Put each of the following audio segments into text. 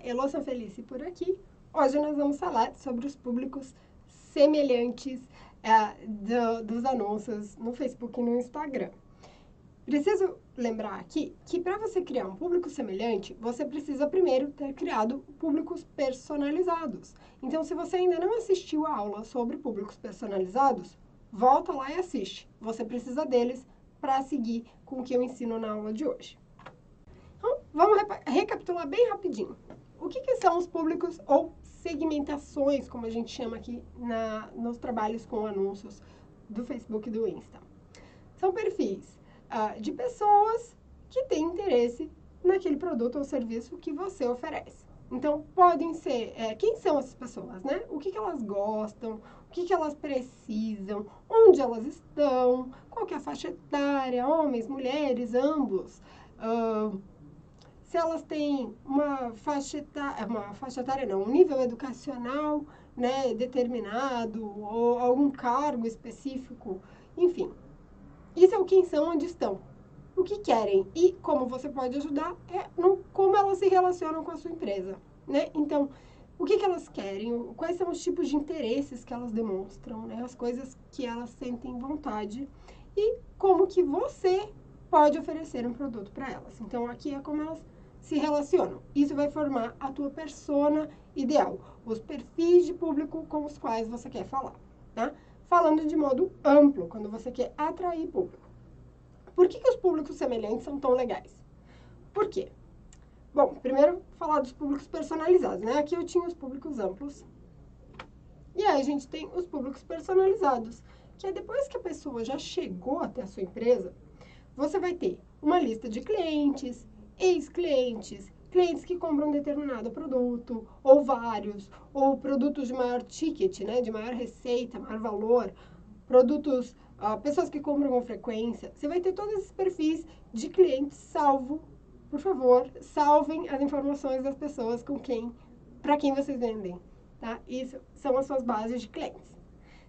Elô Sanfelice por aqui. Hoje nós vamos falar sobre os públicos semelhantes dos anúncios no Facebook e no Instagram. Preciso lembrar aqui que para você criar um público semelhante, você precisa primeiro ter criado públicos personalizados. Então, se você ainda não assistiu a aula sobre públicos personalizados, volta lá e assiste. Você precisa deles para seguir com o que eu ensino na aula de hoje. Então, vamos recapitular bem rapidinho. O que são os públicos ou segmentações, como a gente chama aqui nos trabalhos com anúncios do Facebook e do Insta? São perfis de pessoas que têm interesse naquele produto ou serviço que você oferece. Então, podem ser, quem são essas pessoas, né? O que elas gostam, o que elas precisam, onde elas estão, qual que é a faixa etária, homens, mulheres, ambos. Se elas têm uma faixa etária não, um nível educacional, né, determinado, ou algum cargo específico, enfim. Isso é o quem são, onde estão, o que querem e como você pode ajudar como elas se relacionam com a sua empresa, né? Então, o que elas querem, quais são os tipos de interesses que elas demonstram, né? As coisas que elas sentem vontade e como que você pode oferecer um produto para elas. Então, aqui é como elas se relacionam. Isso vai formar a tua persona ideal, os perfis de público com os quais você quer falar, tá? Falando de modo amplo, quando você quer atrair público. Por que os públicos semelhantes são tão legais? Por quê? Bom, primeiro falar dos públicos personalizados, né? Aqui eu tinha os públicos amplos. E aí a gente tem os públicos personalizados, que é depois que a pessoa já chegou até a sua empresa, você vai ter uma lista de clientes, ex-clientes, clientes que compram um determinado produto, ou vários, ou produtos de maior ticket, né, de maior receita, maior valor, produtos, pessoas que compram com frequência. Você vai ter todos esses perfis de clientes por favor, salvem as informações das pessoas para quem vocês vendem, tá? Isso são as suas bases de clientes.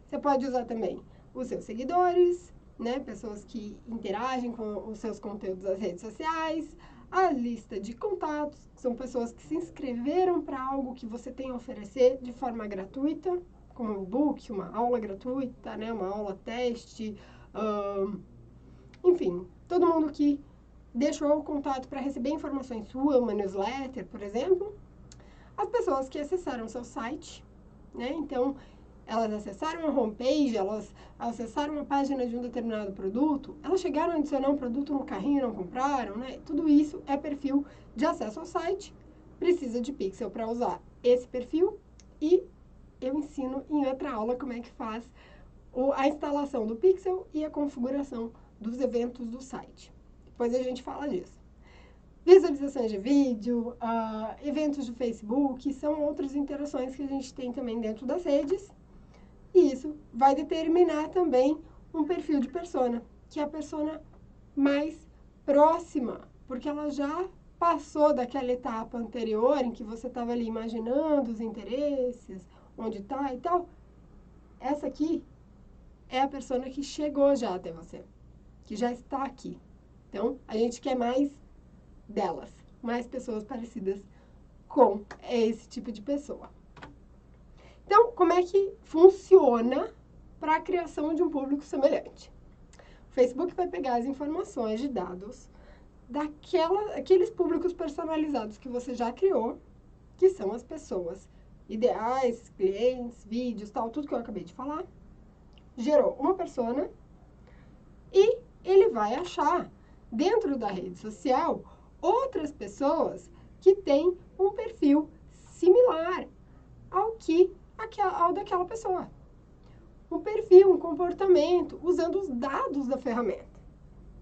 Você pode usar também os seus seguidores, né, pessoas que interagem com os seus conteúdos nas redes sociais, a lista de contatos, que são pessoas que se inscreveram para algo que você tem a oferecer de forma gratuita, como um e-book, uma aula gratuita, né, uma aula teste, enfim, todo mundo que deixou o contato para receber informações suas, uma newsletter, por exemplo, as pessoas que acessaram o seu site, né, então elas acessaram a homepage, elas acessaram uma página de um determinado produto, elas chegaram a adicionar um produto no carrinho e não compraram, né? Tudo isso é perfil de acesso ao site, precisa de pixel para usar esse perfil e eu ensino em outra aula como é que faz a instalação do pixel e a configuração dos eventos do site. Depois a gente fala disso. Visualizações de vídeo, eventos do Facebook, são outras interações que a gente tem também dentro das redes. E isso vai determinar também um perfil de persona, que é a persona mais próxima, porque ela já passou daquela etapa anterior em que você estava ali imaginando os interesses, onde está e tal. Essa aqui é a persona que chegou já até você, que já está aqui. Então, a gente quer mais delas, mais pessoas parecidas com esse tipo de pessoa. Então, como é que funciona para a criação de um público semelhante? O Facebook vai pegar as informações de dados daqueles públicos personalizados que você já criou, que são as pessoas ideais, clientes, vídeos, tal, tudo que eu acabei de falar, gerou uma persona e ele vai achar dentro da rede social outras pessoas que têm um perfil similar ao daquela pessoa. Um perfil, um comportamento, usando os dados da ferramenta.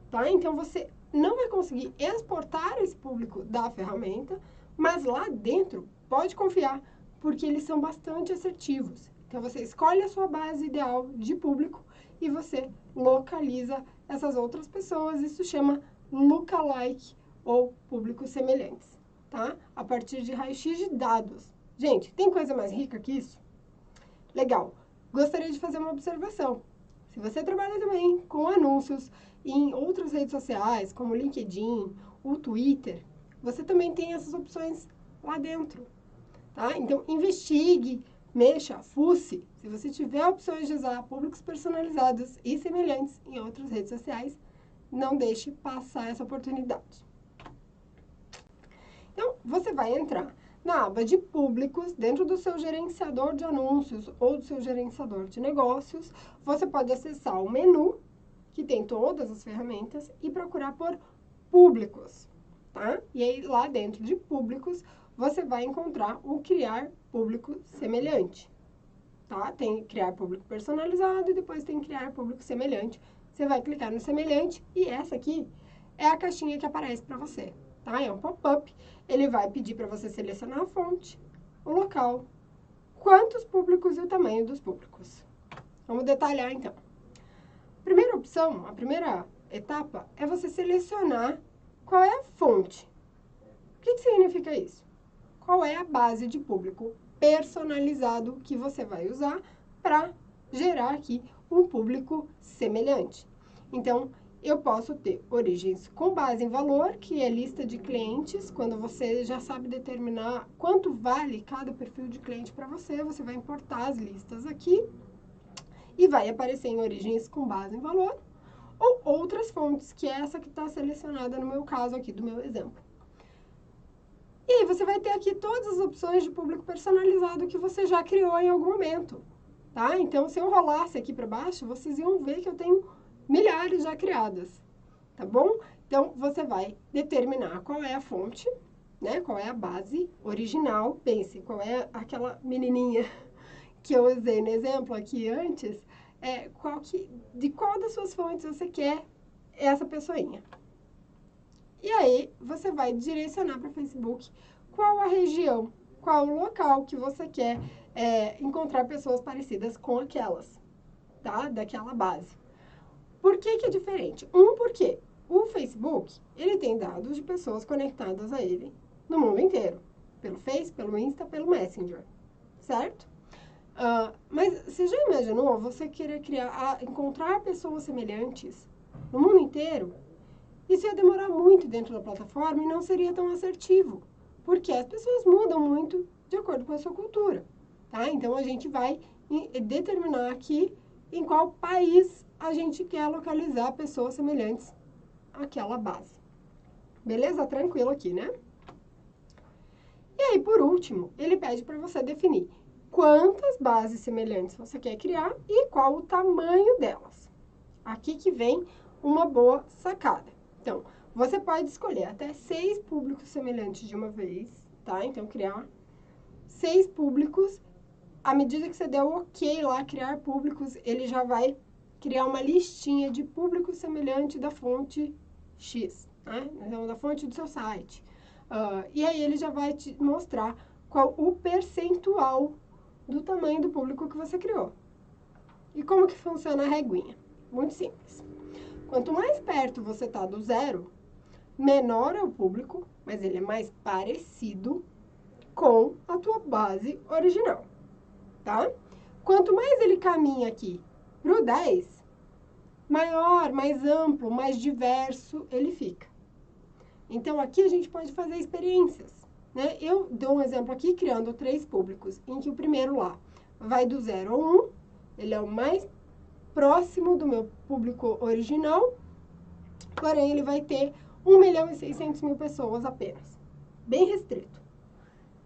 Tá? Então, você não vai conseguir exportar esse público da ferramenta, mas lá dentro, pode confiar, porque eles são bastante assertivos. Então, você escolhe a sua base ideal de público e você localiza essas outras pessoas. Isso chama lookalike ou públicos semelhantes, tá? A partir de raio-x de dados. Gente, tem coisa mais rica que isso? Legal. Gostaria de fazer uma observação. Se você trabalha também com anúncios em outras redes sociais, como o LinkedIn, o Twitter, você também tem essas opções lá dentro, tá? Então, investigue, mexa, fuce. Se você tiver opções de usar públicos personalizados e semelhantes em outras redes sociais, não deixe passar essa oportunidade. Então, você vai entrar na aba de públicos, dentro do seu gerenciador de anúncios ou do seu gerenciador de negócios. Você pode acessar o menu, que tem todas as ferramentas, e procurar por públicos, tá? E aí, lá dentro de públicos, você vai encontrar o criar público semelhante, tá? Tem criar público personalizado e depois tem criar público semelhante. Você vai clicar no semelhante e essa aqui é a caixinha que aparece para você, tá? É um pop-up. Ele vai pedir para você selecionar a fonte, o local, quantos públicos e o tamanho dos públicos. Vamos detalhar então. Primeira opção, a primeira etapa é você selecionar qual é a fonte. O que significa isso? Qual é a base de público personalizado que você vai usar para gerar aqui um público semelhante. Então, eu posso ter origens com base em valor, que é lista de clientes. Quando você já sabe determinar quanto vale cada perfil de cliente para você, você vai importar as listas aqui e vai aparecer em origens com base em valor, ou outras fontes, que é essa que está selecionada no meu caso aqui, do meu exemplo. E aí você vai ter aqui todas as opções de público personalizado que você já criou em algum momento, tá? Então, se eu rolasse aqui para baixo, vocês iam ver que eu tenho milhares já criadas, tá bom? Então, você vai determinar qual é a fonte, né? Qual é a base original. Pense, qual é aquela menininha que eu usei no exemplo aqui antes, de qual das suas fontes você quer essa pessoinha. E aí, você vai direcionar para o Facebook qual a região, qual o local que você quer encontrar pessoas parecidas com aquelas, tá? Daquela base. Por que é diferente? Porque o Facebook, ele tem dados de pessoas conectadas a ele no mundo inteiro. Pelo Face, pelo Insta, pelo Messenger, certo? Mas você já imaginou você querer encontrar pessoas semelhantes no mundo inteiro? Isso ia demorar muito dentro da plataforma e não seria tão assertivo, porque as pessoas mudam muito de acordo com a sua cultura, tá? Então, a gente vai determinar aqui em qual país a gente quer localizar pessoas semelhantes àquela base. Beleza? Tranquilo aqui, né? E aí, por último, ele pede para você definir quantas bases semelhantes você quer criar e qual o tamanho delas. Aqui que vem uma boa sacada. Então, você pode escolher até 6 públicos semelhantes de uma vez, tá? Então, criar 6 públicos. À medida que você der o ok lá, criar públicos, ele já vai criar uma listinha de públicos semelhantes da fonte X, né? Então, da fonte do seu site. E aí, ele já vai te mostrar qual o percentual do tamanho do público que você criou. E como que funciona a reguinha? Muito simples. Quanto mais perto você está do zero, menor é o público, mas ele é mais parecido com a tua base original, tá? Quanto mais ele caminha aqui para o 10, maior, mais amplo, mais diverso ele fica. Então, aqui a gente pode fazer experiências, né? Eu dou um exemplo aqui, criando 3 públicos, em que o primeiro lá vai do 0 ao 1, ele é o mais próximo do meu público original, porém ele vai ter 1.600.000 pessoas apenas. Bem restrito.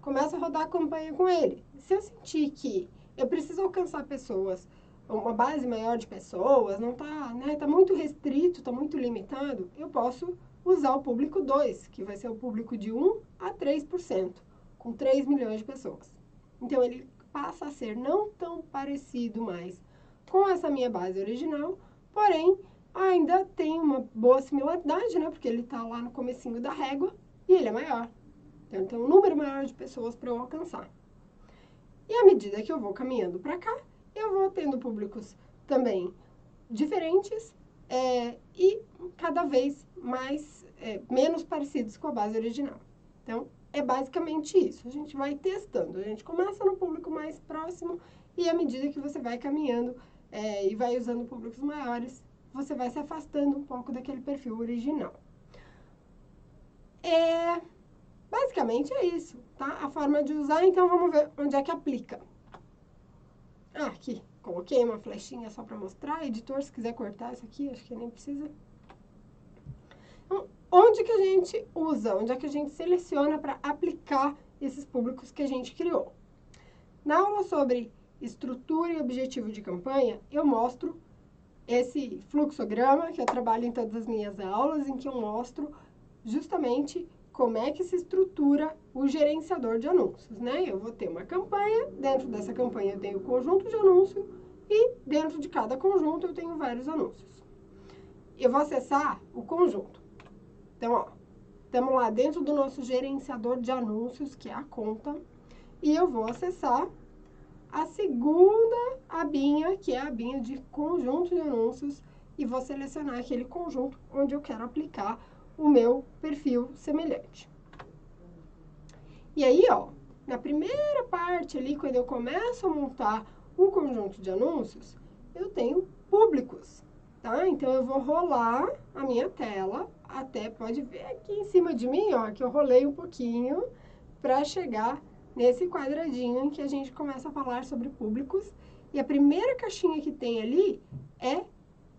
Começa a rodar a campanha com ele. Se eu sentir que eu preciso alcançar pessoas, uma base maior de pessoas, não tá, né, tá muito restrito, tá muito limitado, eu posso usar o público 2, que vai ser o público de 1 a 3%, com 3 milhões de pessoas. Então, ele passa a ser não tão parecido mais com essa minha base original, porém, ainda tem uma boa similaridade, né? Porque ele está lá no comecinho da régua e ele é maior. Então, tem um número maior de pessoas para eu alcançar. E à medida que eu vou caminhando para cá, eu vou tendo públicos também diferentes e cada vez menos parecidos com a base original. Então, é basicamente isso. A gente vai testando. A gente começa no público mais próximo e à medida que você vai caminhando e vai usando públicos maiores, você vai se afastando um pouco daquele perfil original. Basicamente basicamente é isso, tá? A forma de usar, então vamos ver onde é que aplica. Ah, aqui, coloquei uma flechinha só para mostrar. Editor, se quiser cortar isso aqui, acho que nem precisa. Então, onde que a gente usa? Onde é que a gente seleciona para aplicar esses públicos que a gente criou? Na aula sobre estrutura e objetivo de campanha, eu mostro esse fluxograma que eu trabalho em todas as minhas aulas, em que eu mostro justamente como é que se estrutura o gerenciador de anúncios, né? Eu vou ter uma campanha, dentro dessa campanha eu tenho um conjunto de anúncios e dentro de cada conjunto eu tenho vários anúncios. Eu vou acessar o conjunto. Então, ó, estamos lá dentro do nosso gerenciador de anúncios, que é a conta, e eu vou acessar a segunda abinha, que é a abinha de conjunto de anúncios, e vou selecionar aquele conjunto onde eu quero aplicar o meu perfil semelhante. E aí, ó, na primeira parte ali, quando eu começo a montar o conjunto de anúncios, eu tenho públicos, tá? Então, eu vou rolar a minha tela, até pode ver aqui em cima de mim, ó, que eu rolei um pouquinho para chegar nesse quadradinho em que a gente começa a falar sobre públicos. E a primeira caixinha que tem ali é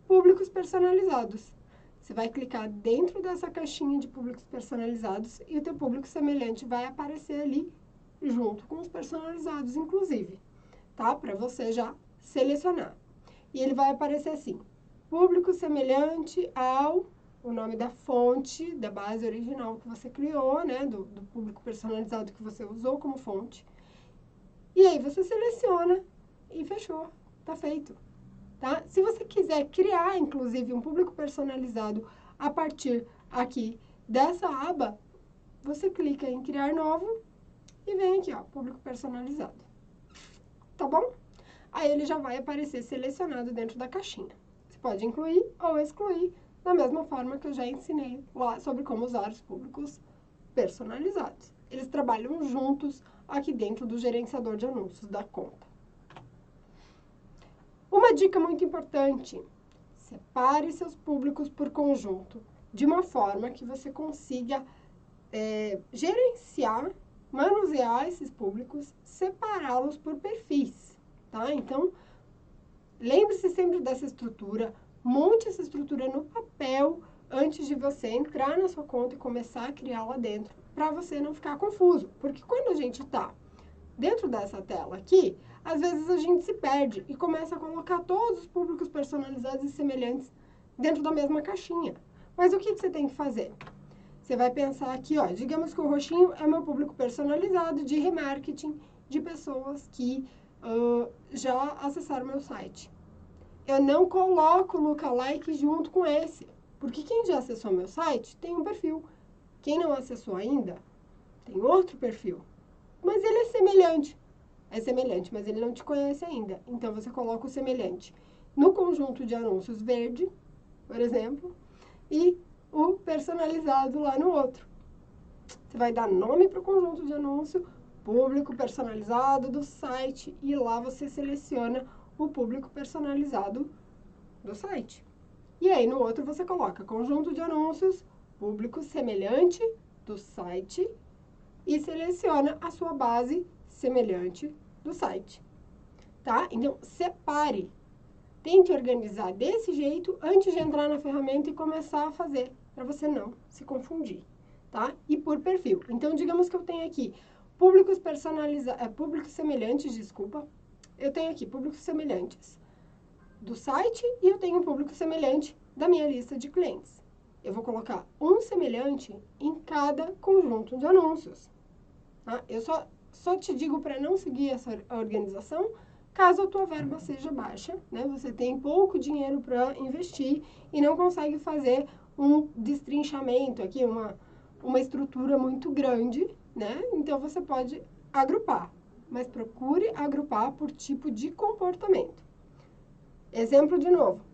públicos personalizados. Você vai clicar dentro dessa caixinha de públicos personalizados e o teu público semelhante vai aparecer ali junto com os personalizados, inclusive, tá? Para você já selecionar. E ele vai aparecer assim, público semelhante ao o nome da fonte, da base original que você criou, né? Do público personalizado que você usou como fonte. E aí você seleciona e fechou, tá feito. Tá? Se você quiser criar, inclusive, um público personalizado a partir aqui dessa aba, você clica em criar novo e vem aqui, ó, público personalizado. Tá bom? Aí ele já vai aparecer selecionado dentro da caixinha. Você pode incluir ou excluir, da mesma forma que eu já ensinei lá sobre como usar os públicos personalizados. Eles trabalham juntos aqui dentro do gerenciador de anúncios da conta. Uma dica muito importante, separe seus públicos por conjunto, de uma forma que você consiga gerenciar, manusear esses públicos, separá-los por perfis, tá? Então, lembre-se sempre dessa estrutura, monte essa estrutura no papel antes de você entrar na sua conta e começar a criar lá dentro, para você não ficar confuso, porque quando a gente está dentro dessa tela aqui, às vezes a gente se perde e começa a colocar todos os públicos personalizados e semelhantes dentro da mesma caixinha. Mas o que você tem que fazer? Você vai pensar aqui, ó, digamos que o roxinho é meu público personalizado de remarketing de pessoas que já acessaram meu site. Eu não coloco o lookalike junto com esse, porque quem já acessou meu site tem um perfil. Quem não acessou ainda, tem outro perfil. Mas ele é semelhante, mas ele não te conhece ainda. Então, você coloca o semelhante no conjunto de anúncios verde, por exemplo, e o personalizado lá no outro. Você vai dar nome para o conjunto de anúncio, público personalizado do site, e lá você seleciona o público personalizado do site. E aí, no outro, você coloca conjunto de anúncios, público semelhante do site, e seleciona a sua base semelhante do site, tá? Então, separe. Tente organizar desse jeito antes de entrar na ferramenta e começar a fazer, para você não se confundir, tá? E por perfil. Então, digamos que eu tenho aqui públicos públicos semelhantes, desculpa. Eu tenho aqui públicos semelhantes do site e eu tenho um público semelhante da minha lista de clientes. Eu vou colocar um semelhante em cada conjunto de anúncios. Tá? Eu só te digo para não seguir essa organização caso a tua verba seja baixa, né? Você tem pouco dinheiro para investir e não consegue fazer um destrinchamento aqui, uma estrutura muito grande, né? Então, você pode agrupar, mas procure agrupar por tipo de comportamento. Exemplo de novo.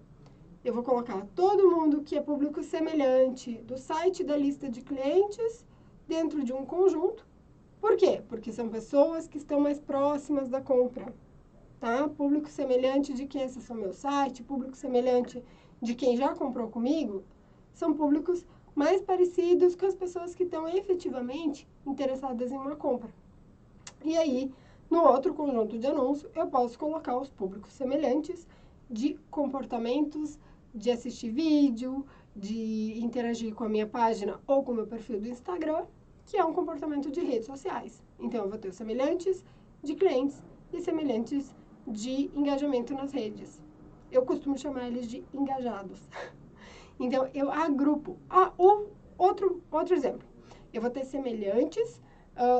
Eu vou colocar todo mundo que é público semelhante do site da lista de clientes dentro de um conjunto. Por quê? Porque são pessoas que estão mais próximas da compra, tá? Público semelhante de quem acessou meu site, público semelhante de quem já comprou comigo, são públicos mais parecidos com as pessoas que estão efetivamente interessadas em uma compra. E aí, no outro conjunto de anúncios, eu posso colocar os públicos semelhantes de comportamentos, de assistir vídeo, de interagir com a minha página ou com o meu perfil do Instagram, que é um comportamento de redes sociais. Então, eu vou ter os semelhantes de clientes e semelhantes de engajamento nas redes. Eu costumo chamar eles de engajados. Então, eu agrupo. Outro exemplo. Eu vou ter semelhantes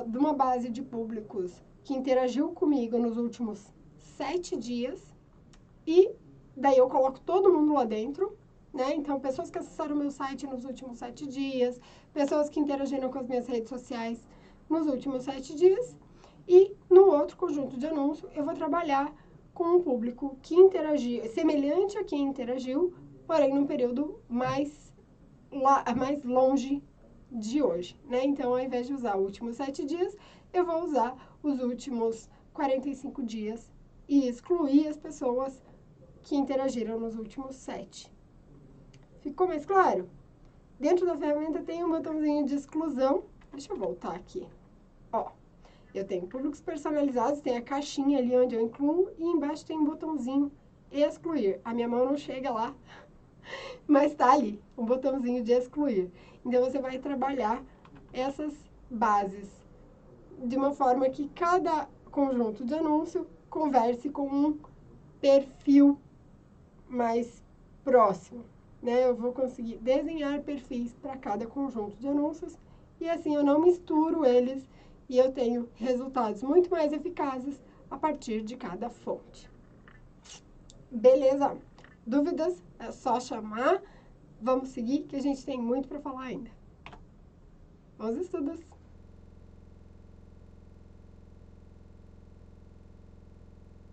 de uma base de públicos que interagiu comigo nos últimos 7 dias e daí eu coloco todo mundo lá dentro, né? Então, pessoas que acessaram o meu site nos últimos 7 dias, pessoas que interagiram com as minhas redes sociais nos últimos 7 dias. E no outro conjunto de anúncios, eu vou trabalhar com um público que interagiu, semelhante a quem interagiu, porém num período mais longe de hoje, né? Então, ao invés de usar os últimos 7 dias, eu vou usar os últimos 45 dias e excluir as pessoas que interagiram nos últimos 7. Ficou mais claro? Dentro da ferramenta tem um botãozinho de exclusão. Deixa eu voltar aqui. Ó, eu tenho públicos personalizados, tem a caixinha ali onde eu incluo e embaixo tem um botãozinho excluir. A minha mão não chega lá, mas tá ali, um botãozinho de excluir. Então, você vai trabalhar essas bases de uma forma que cada conjunto de anúncio converse com um perfil mais próximo, né? Eu vou conseguir desenhar perfis para cada conjunto de anúncios e assim eu não misturo eles e eu tenho resultados muito mais eficazes a partir de cada fonte. Beleza? Dúvidas? É só chamar. Vamos seguir que a gente tem muito para falar ainda. Bons estudos!